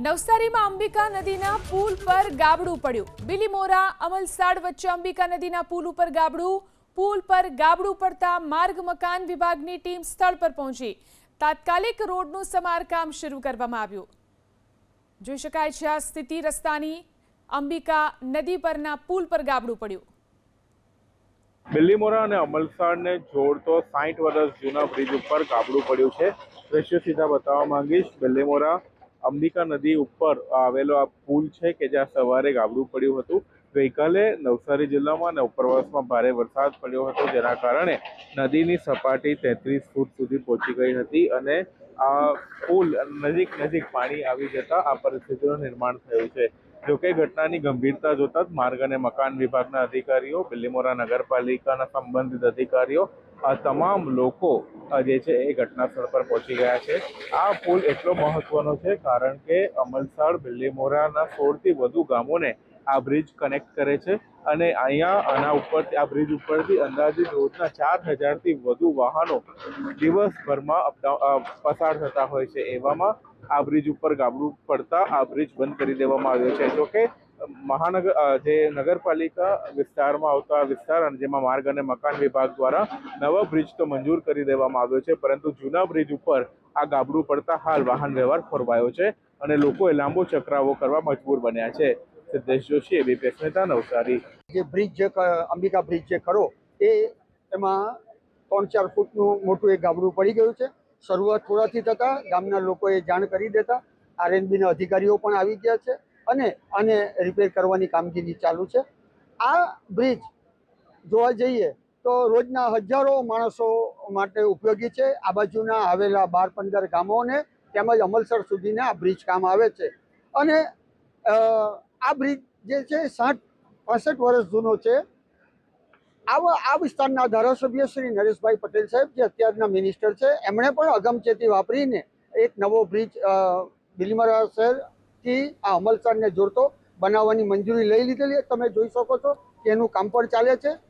નવસારીમાં અંબિકા નદીના પુલ પર ગાબડું પડ્યું। બિલીમોરા અમલસાડ વચ્ચે અંબિકા નદીના પુલ ઉપર ગાબડું। પુલ પર ગાબડું પડતા માર્ગ મકાન વિભાગની ટીમ સ્થળ પર પહોંચી તાત્કાલિક રોડનું સમારકામ શરૂ કરવામાં આવ્યું। જોઈ શકાય છે આ સ્થિતિ રસ્તાની। અંબિકા નદી પરના પુલ પર ગાબડું પડ્યું। બિલીમોરા અને અમલસાડને જોડતો 60 વર્ષ જૂના બ્રિજ ઉપર ગાબડું પડ્યું છે। દ્રશ્યો સીધા બતાવવા માંગીશ। બિલીમોરા અંબિકા નદી ઉપર આવેલો આ પુલ છે કે જ્યાં સવારે ગાબડું પડ્યું હતું। ગઈકાલે નવસારી જિલ્લામાં અને ઉપરવાસમાં ભારે વરસાદ પડ્યો હતો, જેના કારણે નદીની સપાટી 33 ફૂટ સુધી પહોંચી ગઈ હતી અને આ પુલ નજીક પાણી આવી જતા આ પરિસ્થિતિનું નિર્માણ થયું છે। જોકે ઘટનાની ગંભીરતા જોતા જ માર્ગ અને મકાન વિભાગના અધિકારીઓ, બિલીમોરા નગરપાલિકાના સંબંધિત અધિકારીઓ, આ તમામ લોકો જે છે એ ઘટના સ્થળ પર પહોંચી ગયા છે। આ પુલ એટલો મહત્વનો છે કારણ કે અમલસાડ બિલીમોરાના 16 થી વધુ ગામોને આ બ્રિજ કનેક્ટ કરે છે અને અહીંયા આ બ્રિજ ઉપરથી અંદાજિત રોજના 4000 થી વધુ વાહનો દિવસભરમાં પસાર થતા હોય છે। એવામાં આ બ્રિજ ઉપર ગાબડું પડતા આ બ્રિજ બંધ કરી દેવામાં આવ્યો છે। જોકે જે નગરપાલિકા વિસ્તારમાં આવતા વિસ્તાર અને જેમાં માર્ગ અને મકાન વિભાગ દ્વારા નવો બ્રિજ તો મંજૂર કરી દેવામાં આવ્યો છે, પરંતુ જૂના બ્રિજ ઉપર આ ગાબડું પડતા હાલ વાહન વ્યવહાર ખોરવાયો છે અને લોકોએ લાંબો ચકરાવો કરવા મજબૂર બન્યા છે। Siddhesh Joshi, ABP news, Navsari. જે બ્રિજ જે અંબિકા બ્રિજ જે ખરો એમાં 3-4 ફૂટનું મોટું એક ગાબડું પડી ગયું છે। શરૂઆત થોડાથી થતા ગામના લોકોએ જાણ કરી દેતા આરએનબીના અધિકારીઓ પણ આવી ગયા છે અને આને રિપેર કરવાની કામગીરી ચાલુ છે। આ બ્રિજ જોવા જઈએ તો રોજના હજારો માણસો માટે ઉપયોગી છે। આ બાજુના આવેલા 12-15 ગામોને તેમજ અમલસર સુધીને આ બ્રિજ કામ આવે છે અને આ બ્રિજ જે છે 65 વર્ષ જૂનો છે। આ વિસ્તારના ધારાસભ્ય શ્રી નરેશભાઈ પટેલ સાહેબ, જે અત્યારના મિનિસ્ટર છે, એમણે પણ અગમચેતી વાપરીને એક નવો બ્રિજ બિલીમોરા શહેરથી આ અમલસાડને જોડતો બનાવવાની મંજૂરી લઈ લીધેલી। તમે જોઈ શકો છો કે એનું કામ પણ ચાલે છે।